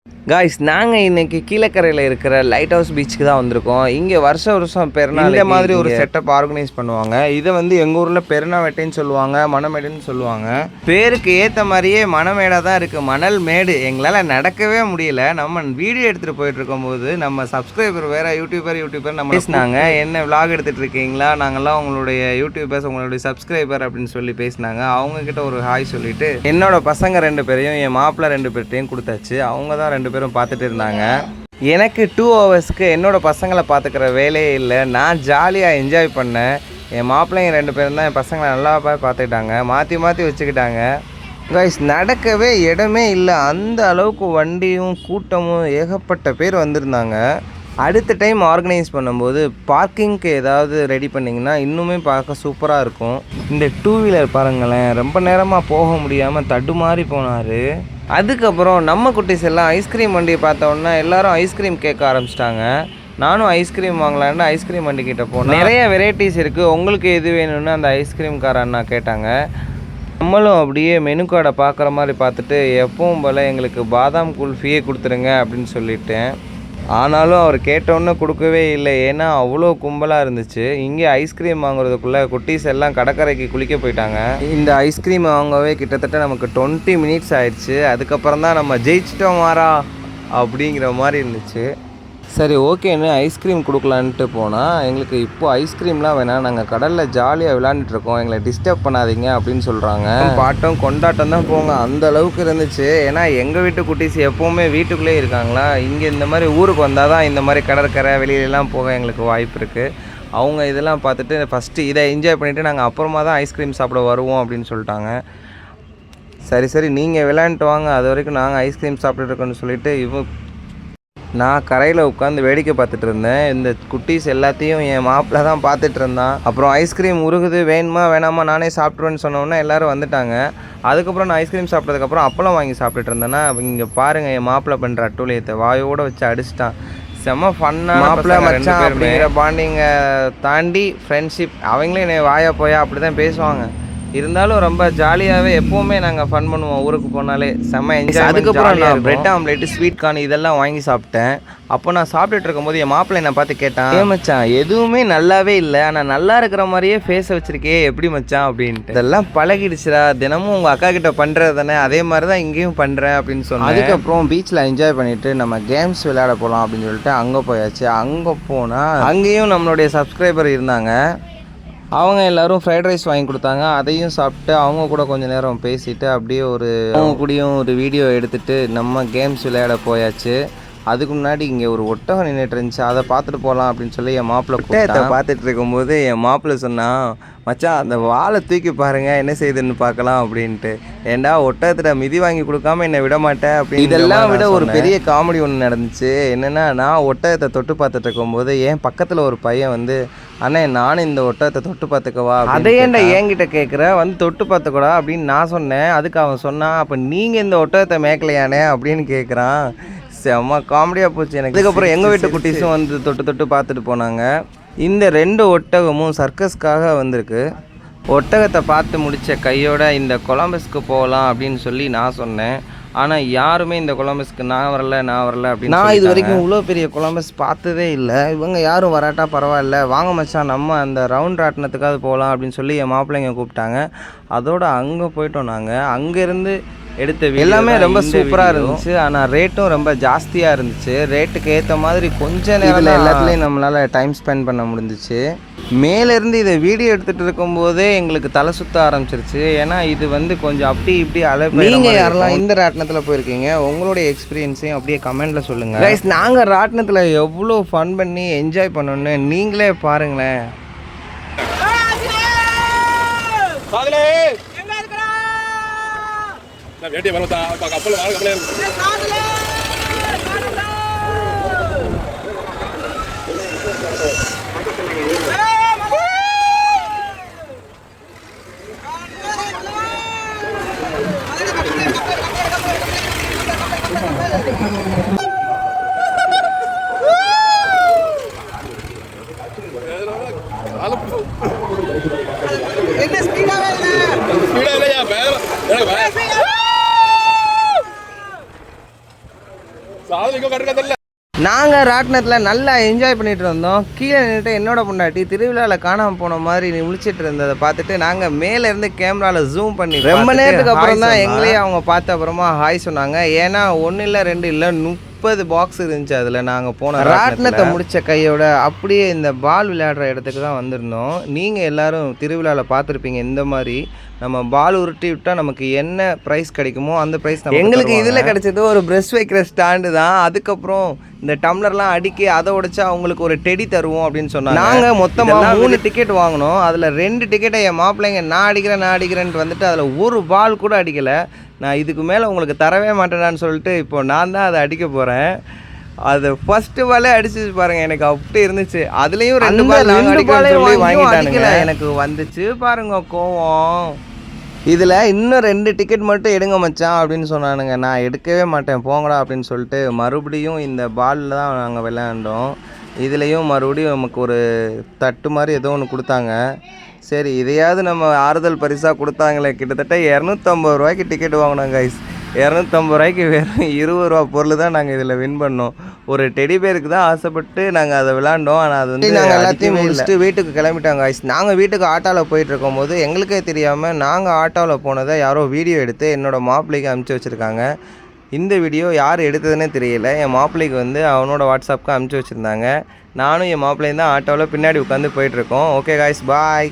Guys நாங்கள் இன்றைக்கி கீழக்கரையில் இருக்கிற லைட் ஹவுஸ் பீச்சுக்கு தான் வந்திருக்கோம். இங்கே வருஷம் பெருநாள் இந்த மாதிரி ஒரு செட்டப் ஆர்கனைஸ் பண்ணுவாங்க. இதை வந்து எங்கள் ஊரில் பெருநாவேட்டைன்னு சொல்லுவாங்க, மணமேடுன்னு சொல்லுவாங்க. பேருக்கு ஏற்ற மாதிரியே மணமேடாக தான் இருக்குது, மணல் மேடு. எங்களால் நடக்கவே முடியல. நம்ம வீடியோ எடுத்துகிட்டு போயிட்டு இருக்கும்போது நம்ம சப்ஸ்கிரைபர் வேறு யூடியூபர் நம்ம பேசினாங்க. என்ன விலாக் எடுத்துகிட்டு இருக்கீங்களா, நாங்கள்லாம் உங்களுடைய யூடியூபர்ஸ், உங்களுடைய சப்ஸ்கிரைபர் அப்படின்னு சொல்லி பேசினாங்க. அவங்கக்கிட்ட ஒரு ஹாய் சொல்லிவிட்டு என்னோட பசங்க 2 பேரையும் என் மாப்பிள்ளை 2 பேர்ட்டையும் கொடுத்தாச்சு. அவங்க தான் 2 பேரும் பார்த்துட்டு இருந்தாங்க. எனக்கு 2 ஹவர்ஸ்க்கு என்னோட பசங்களை பார்த்துக்கிற வேலையே இல்லை. நான் ஜாலியாக என்ஜாய் பண்ணேன். என் மாப்பிள்ளைங்க 2 பேரும் தான் என் பசங்களை நல்லா பார்த்துக்கிட்டாங்க, மாற்றி வச்சுக்கிட்டாங்க. கைஸ் நடக்கவே இடமே இல்லை, அந்த அளவுக்கு வண்டியும் கூட்டமும் ஏகப்பட்ட பேர் வந்திருந்தாங்க. அடுத்த டைம் ஆர்கனைஸ் பண்ணும்போது பார்க்கிங்க்கு ஏதாவது ரெடி பண்ணிங்கன்னா இன்னுமே பார்க்க சூப்பராக இருக்கும். இந்த 2 வீலர் பாருங்களேன், ரொம்ப நேரமாக போக முடியாமல் தடுமாறி போனார். அதுக்கப்புறம் நம்ம குட்டீஸ் எல்லாம் ஐஸ்கிரீம் வண்டியை பார்த்தோன்னா எல்லோரும் ஐஸ்கிரீம் கேட்க ஆரம்பிச்சிட்டாங்க. நானும் ஐஸ்கிரீம் வாங்கலான்னு ஐஸ்கிரீம் வண்டிக்கிட்ட போனேன். நிறைய வெரைட்டிஸ் இருக்குது, உங்களுக்கு எது வேணும்னு அந்த ஐஸ்கிரீம் கார அண்ணா கேட்டாங்க. நம்மளும் அப்படியே மெனு கார்டை பார்க்குற மாதிரி பார்த்துட்டு எப்பவும் போல் எங்களுக்கு பாதாம் குல்ஃபியே கொடுத்துருங்க அப்படின்னு சொல்லிட்டேன். ஆனாலும் அவர் கேட்டோன்னே கொடுக்கவே இல்லை, ஏன்னா அவ்வளோ கும்பலாக இருந்துச்சு. இங்கே ஐஸ்கிரீம் வாங்குறதுக்குள்ளே குட்டீஸ் எல்லாம் கடற்கரைக்கு குளிக்க போயிட்டாங்க. இந்த ஐஸ்கிரீம் வாங்கவே கிட்டத்தட்ட நமக்கு 20 மினிட்ஸ் ஆயிடுச்சு. அதுக்கப்புறம் தான் நம்ம ஜெயிச்சிட்டோம் மாறா அப்படிங்கிற மாதிரி இருந்துச்சு. சரி ஓகேன்னு ஐஸ்கிரீம் கொடுக்கலான்ட்டு போனால் எங்களுக்கு இப்போது ஐஸ்கிரீம்லாம் வேணாம், நாங்கள் கடலில் ஜாலியாக விளாண்டுட்ருக்கோம், எங்களை டிஸ்டர்ப் பண்ணாதீங்க அப்படின்னு சொல்கிறாங்க. பாட்டம் கொண்டாட்டம் தான் போங்க, அந்த அளவுக்கு இருந்துச்சு. ஏன்னா எங்கள் வீட்டு குட்டீஸ் எப்போவுமே வீட்டுக்குள்ளே இருக்காங்களா, இங்கே இந்த மாதிரி ஊருக்கு வந்தால் தான் இந்த மாதிரி கடற்கரை வெளியிலலாம் போக எங்களுக்கு வாய்ப்பு இருக்குது. அவங்க இதெல்லாம் பார்த்துட்டு ஃபஸ்ட்டு இதை என்ஜாய் பண்ணிவிட்டு நாங்கள் அப்புறமா தான் ஐஸ்கிரீம் சாப்பிட வருவோம் அப்படின்னு சொல்லிட்டாங்க. சரி நீங்கள் விளையாண்டுட்டு வாங்க, அது வரைக்கும் நாங்கள் ஐஸ்கிரீம் சாப்பிட்டுருக்கோன்னு சொல்லிவிட்டு நான் கரையில் உட்காந்து வேடிக்கை பார்த்துட்டு இருந்தேன். இந்த குட்டீஸ் எல்லாத்தையும் என் மாப்பிள்ளை தான் பார்த்துட்டு இருந்தான். அப்புறம் ஐஸ்கிரீம் உருகுது, வேணுமா வேணாமா நானே சாப்பிட்ருவேன்னு சொன்னோன்னே எல்லோரும் வந்துட்டாங்க. அதுக்கப்புறம் நான் ஐஸ்கிரீம் சாப்பிட்டதுக்கப்புறம் அப்பளம் வாங்கி சாப்பிட்டுட்டு இருந்தேன்னா இங்கே பாருங்கள் என் மாப்பிள்ளை பண்ணுற அட்டூழியத்தை வாயோடு வச்சு அடிச்சிட்டான். செம்ம ஃபன்னாக மாப்பிள்ளை மச்சான் அப்படிங்கிற பாண்டிங்கை தாண்டி ஃப்ரெண்ட்ஷிப். அவங்களே என்னை வாயா போயா அப்படி தான் பேசுவாங்க. இருந்தாலும் ரொம்ப ஜாலியாகவே எப்போவுமே நாங்கள் ஃபன் பண்ணுவோம் ஊருக்கு போனாலே, செம்ம என்ஜாய். அதுக்கப்புறம் நான் பிரெட் ஆம்லேட்டு, ஸ்வீட் கார்ன் இதெல்லாம் வாங்கி சாப்பிட்டேன். அப்போ நான் சாப்பிட்டுட்டு இருக்கும்போது என் மாப்பிள்ளை என்னை பார்த்து கேட்டான், ஏன் மச்சான் எதுவுமே நல்லாவே இல்லை, ஆனால் நல்லா இருக்கிற மாதிரியே ஃபேஸை வச்சுருக்கே எப்படி மச்சான் அப்படின்ட்டு. இதெல்லாம் பழகிடுச்சுடா, தினமும் உங்கள் அக்கா கிட்ட பண்ணுறது தானே, அதே மாதிரி தான் இங்கேயும் பண்ணுறேன் அப்படின்னு சொன்னேன். அதுக்கப்புறம் பீச்சில் என்ஜாய் பண்ணிவிட்டு நம்ம கேம்ஸ் விளையாட போகலாம் அப்படின்னு சொல்லிட்டு அங்கே போயாச்சு. அங்கே போனால் அங்கேயும் நம்மளுடைய சப்ஸ்கிரைபர் இருந்தாங்க. அவங்க எல்லோரும் ஃப்ரைட் ரைஸ் வாங்கி கொடுத்தாங்க. அதையும் சாப்பிட்டு அவங்க கூட கொஞ்சம் நேரம் பேசிவிட்டு அப்படியே அவங்க கூடயும் ஒரு வீடியோ எடுத்துகிட்டு நம்ம கேம்ஸ் விளையாட போயாச்சு. அதுக்கு முன்னாடி இங்கே ஒரு ஒட்டகம் நின்றுட்டு இருந்துச்சு, அதை பார்த்துட்டு போகலாம் அப்படின்னு சொல்லி என் மாப்பிள்ளை ஒட்டகத்தை பார்த்துட்டு இருக்கும்போது என் மாப்பிள்ளை சொன்னான், மச்சான் அந்த வாழை தூக்கி பாருங்கள் என்ன செய்யுதுன்னு பார்க்கலாம் அப்படின்ட்டு. ஏண்டா ஒட்டகத்தில் மிதி வாங்கி கொடுக்காம என்னை விட மாட்டேன் அப்படின்னு. இதெல்லாம் விட ஒரு பெரிய காமெடி ஒன்று நடந்துச்சு. என்னென்னா நான் ஒட்டகத்தை தொட்டு பார்த்துட்டு இருக்கும்போது என் பக்கத்தில் ஒரு பையன் வந்து, அண்ணே நானும் இந்த ஒட்டகத்தை தொட்டு பார்த்துக்கவா, அதை ஏன்டா என்கிட்ட கேட்குற, வந்து தொட்டு பார்த்துக்கூடா அப்படின்னு நான் சொன்னேன். அதுக்கு அவன் சொன்னான், அப்போ நீங்கள் இந்த ஒட்டகத்தை மேய்க்கலையானே அப்படின்னு கேட்குறான். செம்ம காமெடியாக போச்சு எனக்கு. அதுக்கப்புறம் எங்கள் வீட்டு குட்டீஸும் வந்து தொட்டு பார்த்துட்டு போனாங்க. இந்த 2 ஒட்டகமும் சர்க்கஸ்க்காக வந்திருக்கு. ஒட்டகத்தை பார்த்து முடித்த கையோட இந்த கொலம்பஸ்க்கு போகலாம் அப்படின்னு சொல்லி நான் சொன்னேன். ஆனால் யாருமே இந்த கொலம்பஸ்க்கு நான் வரல அப்படின்னு. நான் இது வரைக்கும் இவ்வளோ பெரிய கொலம்பஸ் பார்த்ததே இல்லை. இவங்க யாரும் வராட்டா பரவாயில்ல, வாங்க மச்சான் நம்ம அந்த ரவுண்ட் ராட்டினத்துக்காவது போகலாம் அப்படின்னு சொல்லி என் மாப்பிள்ளைங்க கூப்பிட்டாங்க. அதோடு அங்கே போயிட்டோம். நாங்கள் அங்கேருந்து எடுத்த எல்லாமே ரொம்ப சூப்பராக இருந்துச்சு. ஆனால் ரேட்டும் ரொம்ப ஜாஸ்தியாக இருந்துச்சு. ரேட்டுக்கு ஏற்ற மாதிரி கொஞ்சம் நேரம் எல்லாத்துலேயும் நம்மளால் டைம் ஸ்பெண்ட் பண்ண முடிஞ்சிச்சு. மேலேருந்து இதை வீடியோ எடுத்துகிட்டு இருக்கும்போதே எங்களுக்கு தலை சுற்ற ஆரம்பிச்சிருச்சு. ஏன்னா இது வந்து கொஞ்சம் அப்படி இப்படி அழகு. நீங்கள் யாரெல்லாம் இந்த ராட்டினத்தில் போயிருக்கீங்க, உங்களுடைய எக்ஸ்பீரியன்ஸையும் அப்படியே கமெண்ட்டில் சொல்லுங்கள். கைஸ் நாங்கள் ராட்டினத்தில் எவ்வளோ ஃபன் பண்ணி என்ஜாய் பண்ணோன்னு நீங்களே பாருங்களேன். வேண்டிய வரதா கப்பல் கப்பலே என்ன ஸ்பீடா இல்லையா எனக்கு சாதனை இங்க கட்டுக்க தெரியல. நாங்கள் ராட்டினத்தில் நல்லா என்ஜாய் பண்ணிட்டு இருந்தோம். கீழே நின்றுட்டு என்னோட பொண்டாட்டி திருவிழாவில் காணாமல் போன மாதிரி நீ முழிச்சிட்டு இருந்ததை பார்த்துட்டு நாங்கள் மேலேருந்து கேமராவில் ஜூம் பண்ணி ரொம்ப நேரத்துக்கு அப்புறம் தான் எங்களையே அவங்க பார்த்த அப்புறமா ஹாய் சொன்னாங்க. ஏன்னா 1 இல்லை 2 இல்லை 30 பாக்ஸ் இருந்துச்சு. அதில் நாங்கள் போன ராட்டினத்தை முடித்த கையோட அப்படியே இந்த பால் விளையாடுற இடத்துக்கு தான் வந்திருந்தோம். நீங்கள் எல்லோரும் திருவிழாவில் பார்த்துருப்பீங்க. இந்த மாதிரி நம்ம பால் உருட்டி விட்டால் நமக்கு என்ன ப்ரைஸ் கிடைக்குமோ அந்த ப்ரைஸ் எங்களுக்கு இதில் கிடைச்சது ஒரு ப்ரெஷ் வைக்கிற ஸ்டாண்டு தான். அதுக்கப்புறம் இந்த டம்ளர்லாம் அடுக்கி அதை உடைச்சா அவங்களுக்கு ஒரு டெடி தருவோம் அப்படின்னு சொன்னாங்க. நாங்கள் மொத்தமாக 3 டிக்கெட் வாங்கினோம். அதில் 2 டிக்கெட்டை என் மாப்பிள்ளைங்க நான் அடிக்கிறேன்ட்டு வந்துட்டு அதில் ஒரு பால் கூட அடிக்கலை. நான் இதுக்கு மேலே உங்களுக்கு தரவே மாட்டேனான்னு சொல்லிட்டு இப்போ நான் தான் அதை அடிக்க போகிறேன். அது ஃபர்ஸ்ட் பாலே அடிச்சு பாருங்க, எனக்கு அப்படி இருந்துச்சு. அதுலேயும் 2 பால் நாங்கள் அடிக்கிறேன்னு சொல்லி வாங்கிட்டானுங்க. எனக்கு வந்துச்சு பாருங்க கோவம். இதில் இன்னும் 2 டிக்கெட் மட்டும் எடுங்க மச்சான் அப்படின்னு சொன்னானுங்க. நான் எடுக்கவே மாட்டேன் போங்கடா அப்படின்னு சொல்லிட்டு மறுபடியும் இந்த பாலில் தான் நாங்கள் விளையாண்டோம். இதுலேயும் மறுபடியும் நமக்கு ஒரு தட்டு மாதிரி ஏதோ ஒன்று கொடுத்தாங்க. சரி இதையாவது நம்ம ஆறுதல் பரிசாக கொடுத்தாங்களே. கிட்டத்தட்ட 250 ரூபாய்க்கு டிக்கெட் வாங்கினோம் கைஸ். 250 ரூபாய்க்கு வெறும் 20 ரூபா பொருள் தான் நாங்கள் இதில் வின் பண்ணோம். ஒரு டெடி பேருக்கு தான் ஆசைப்பட்டு நாங்கள் அதை விளாண்டோம். ஆனால் அது வந்து நாங்கள் எல்லாத்தையும் முடிச்சுட்டு வீட்டுக்கு கிளம்பிட்டாங்க கைஸ். நாங்கள் வீட்டுக்கு ஆட்டோவில் போயிட்டு இருக்கும் போது எங்களுக்கே தெரியாமல் நாங்கள் ஆட்டோவில் போனதை யாரோ வீடியோ எடுத்து என்னோடய மாப்பிள்ளைக்கு அனுப்பிச்சி வச்சுருக்காங்க. இந்த வீடியோ யார் எடுத்ததுன்னே தெரியல. என் மாப்பிள்ளைக்கு வந்து அவனோட வாட்ஸ்அப்புக்கு அனுப்பிச்சி வச்சுருந்தாங்க. நானும் என் மாப்பிள்ளையும் தான் ஆட்டோவில் பின்னாடி உட்காந்து போயிட்டுருக்கோம். ஓகே கைஸ், பாய்.